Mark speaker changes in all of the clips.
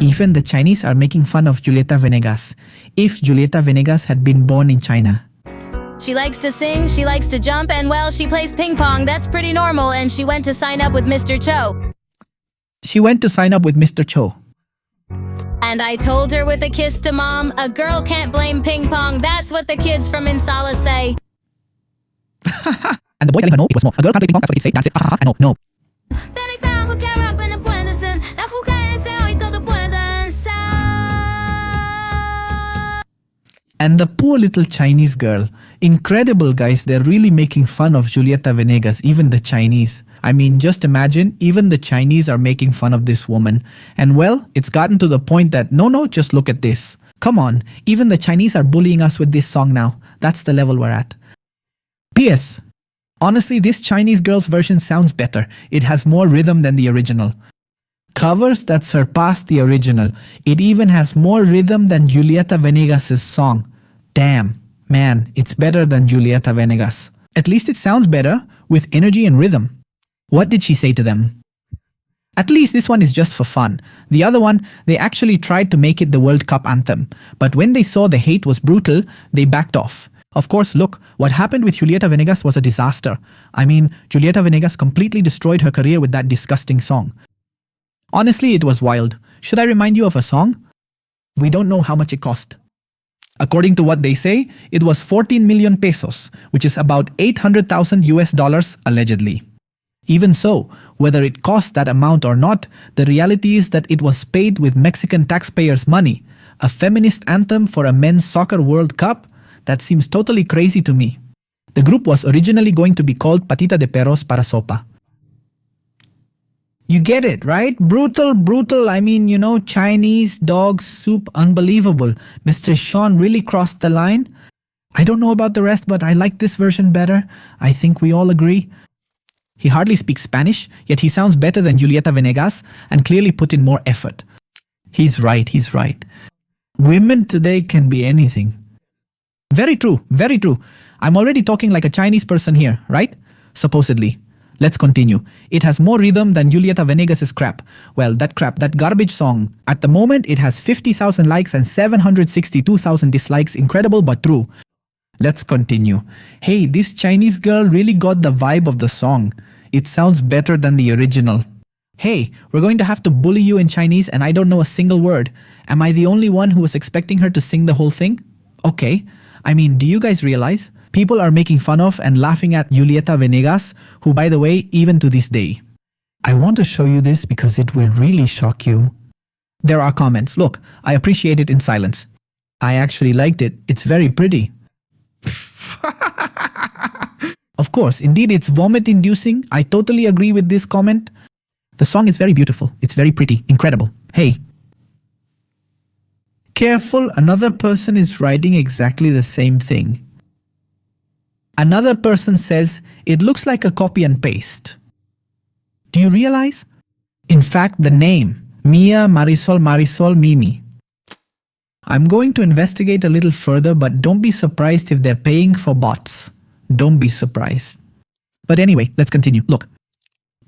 Speaker 1: Even the Chinese are making fun of Julieta Venegas. If Julieta Venegas had been born in China.
Speaker 2: She likes to sing, she likes to jump, and well, she plays ping pong. That's pretty normal, and she went to sign up with Mr. Cho.
Speaker 1: She went to sign up with Mr. Cho.
Speaker 2: And I told her with a kiss to mom, a girl can't blame ping pong. That's what the kids from Insala say.
Speaker 1: And the boy telling her no, it was more. A girl can't play ping pong, that's what they say. That's it. I know, no. And the poor little Chinese girl. Incredible, guys. They're really making fun of Julieta Venegas, even the Chinese. I mean, just imagine, even the Chinese are making fun of this woman. And well, it's gotten to the point that, no, just look at this. Come on, even the Chinese are bullying us with this song now. That's the level we're at. P.S. Honestly, this Chinese girl's version sounds better. It has more rhythm than the original. Covers that surpass the original. It even has more rhythm than Julieta Venegas' song. Damn, man, it's better than Julieta Venegas. At least it sounds better, with energy and rhythm. What did she say to them? At least this one is just for fun. The other one, they actually tried to make it the World Cup anthem. But when they saw the hate was brutal, they backed off. Of course, look, what happened with Julieta Venegas was a disaster. I mean, Julieta Venegas completely destroyed her career with that disgusting song. Honestly, it was wild. Should I remind you of a song? We don't know how much it cost. According to what they say, it was 14 million pesos, which is about 800,000 US dollars allegedly. Even so, whether it cost that amount or not, the reality is that it was paid with Mexican taxpayers' money. A feminist anthem for a men's soccer World Cup? That seems totally crazy to me. The group was originally going to be called Patita de Perros para Sopa. You get it, right? Brutal. I mean, Chinese dog soup, unbelievable. Mr. Sean really crossed the line. I don't know about the rest, but I like this version better. I think we all agree. He hardly speaks Spanish, yet he sounds better than Julieta Venegas and clearly put in more effort. He's right. Women today can be anything. Very true. I'm already talking like a Chinese person here, right? Supposedly. Let's continue. It has more rhythm than Julieta Venegas' crap. Well, that garbage song. At the moment, it has 50,000 likes and 762,000 dislikes. Incredible but true. Let's continue. Hey, this Chinese girl really got the vibe of the song. It sounds better than the original. Hey, we're going to have to bully you in Chinese and I don't know a single word. Am I the only one who was expecting her to sing the whole thing? Okay. I mean, do you guys realize? People are making fun of and laughing at Julieta Venegas, who, by the way, even to this day. I want to show you this because it will really shock you. There are comments. Look, I appreciate it in silence. I actually liked it. It's very pretty. Of course, indeed it's vomit-inducing. I totally agree with this comment. The song is very beautiful. It's very pretty. Incredible. Hey. Careful, another person is writing exactly the same thing. Another person says, it looks like a copy and paste. Do you realize? In fact, the name, Mia, Marisol, Mimi. I'm going to investigate a little further, but don't be surprised if they're paying for bots. Don't be surprised. But anyway, let's continue. Look,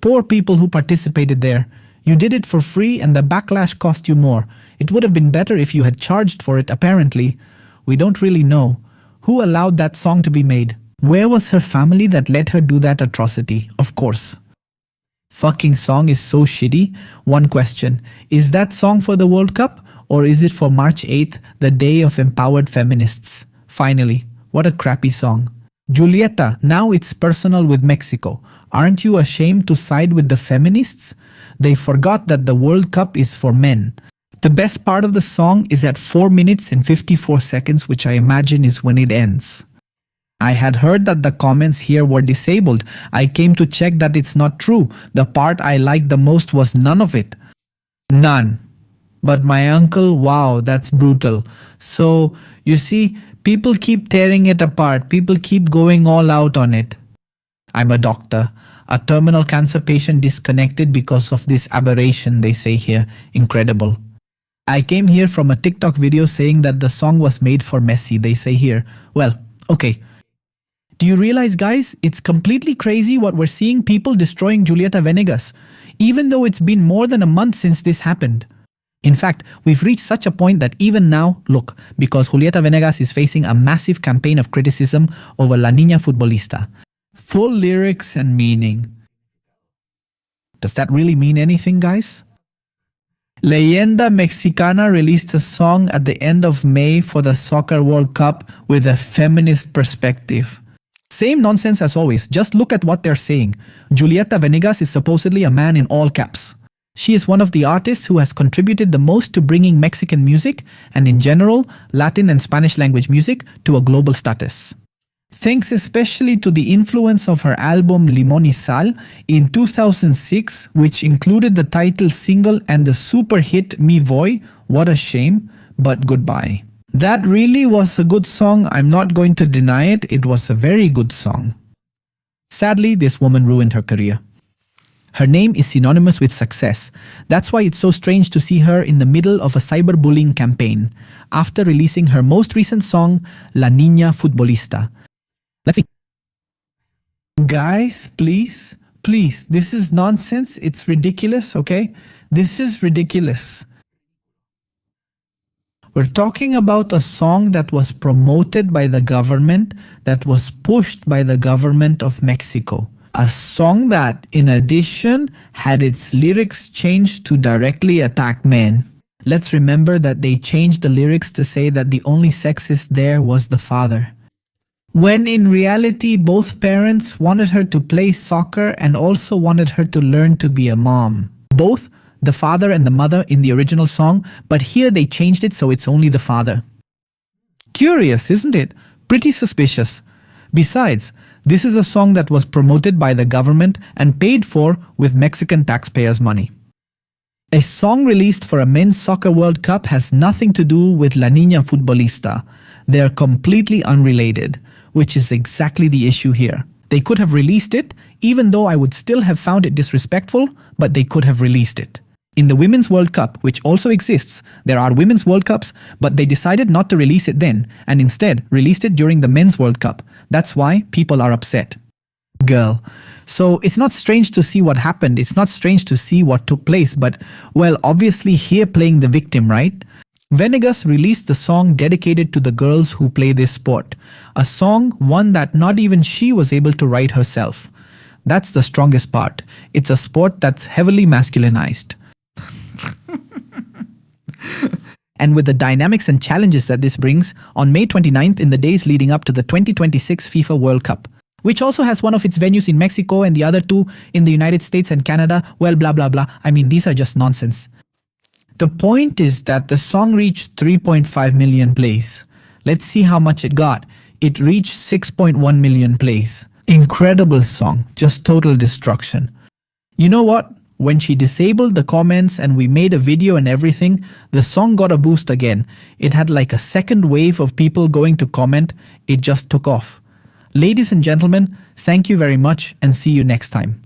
Speaker 1: poor people who participated there. You did it for free and the backlash cost you more. It would have been better if you had charged for it, apparently. We don't really know. Who allowed that song to be made? Where was her family that let her do that atrocity? Of course. Fucking song is so shitty. One question. Is that song for the World Cup? Or is it for March 8th, the day of empowered feminists? Finally, what a crappy song. Julieta, now it's personal with Mexico. Aren't you ashamed to side with the feminists? They forgot that the World Cup is for men. The best part of the song is at 4 minutes and 54 seconds, which I imagine is when it ends. I had heard that the comments here were disabled. I came to check that it's not true. The part I liked the most was none of it. None. But my uncle, wow, that's brutal. So, you see, people keep tearing it apart. People keep going all out on it. I'm a doctor. A terminal cancer patient disconnected because of this aberration, they say here. Incredible. I came here from a TikTok video saying that the song was made for Messi, they say here. Well, okay. Do you realize, guys, it's completely crazy what we're seeing, people destroying Julieta Venegas, even though it's been more than a month since this happened. In fact, we've reached such a point that even now, look, because Julieta Venegas is facing a massive campaign of criticism over La Niña Futbolista. Full lyrics and meaning. Does that really mean anything, guys? Leyenda Mexicana released a song at the end of May for the Soccer World Cup with a feminist perspective. Same nonsense as always, just look at what they're saying. Julieta Venegas is supposedly a man in all caps. She is one of the artists who has contributed the most to bringing Mexican music, and in general, Latin and Spanish language music, to a global status. Thanks especially to the influence of her album Limón y Sal in 2006, which included the title single and the super hit Mi Voy, What a Shame, But Goodbye. That really was a good song, I'm not going to deny it, it was a very good song. Sadly, this woman ruined her career. Her name is synonymous with success. That's why it's so strange to see her in the middle of a cyberbullying campaign, after releasing her most recent song, La Niña Futbolista. Let's see. Guys, please, this is nonsense. It's ridiculous, okay? This is ridiculous. We're talking about a song that was promoted by the government, that was pushed by the government of Mexico. A song that, in addition, had its lyrics changed to directly attack men. Let's remember that they changed the lyrics to say that the only sexist there was the father. When in reality, both parents wanted her to play soccer and also wanted her to learn to be a mom. Both the father and the mother in the original song, but here they changed it so it's only the father. Curious, isn't it? Pretty suspicious. Besides, this is a song that was promoted by the government and paid for with Mexican taxpayers' money. A song released for a men's soccer World Cup has nothing to do with La Niña Futbolista. They are completely unrelated, which is exactly the issue here. They could have released it, even though I would still have found it disrespectful, but they could have released it. In the Women's World Cup, which also exists, there are Women's World Cups, but they decided not to release it then, and instead released it during the Men's World Cup. That's why people are upset. Girl. So it's not strange to see what happened, it's not strange to see what took place, but, well, obviously here playing the victim, right? Venegas released the song dedicated to the girls who play this sport. A song, one that not even she was able to write herself. That's the strongest part. It's a sport that's heavily masculinized. And with the dynamics and challenges that this brings, on May 29th in the days leading up to the 2026 FIFA World Cup, which also has one of its venues in Mexico and the other two in the United States and Canada, well, blah, blah, blah. I mean, these are just nonsense. The point is that the song reached 3.5 million plays. Let's see how much it got. It reached 6.1 million plays. Incredible song, just total destruction. You know what? When she disabled the comments and we made a video and everything, the song got a boost again. It had like a second wave of people going to comment. It just took off. Ladies and gentlemen, thank you very much and see you next time.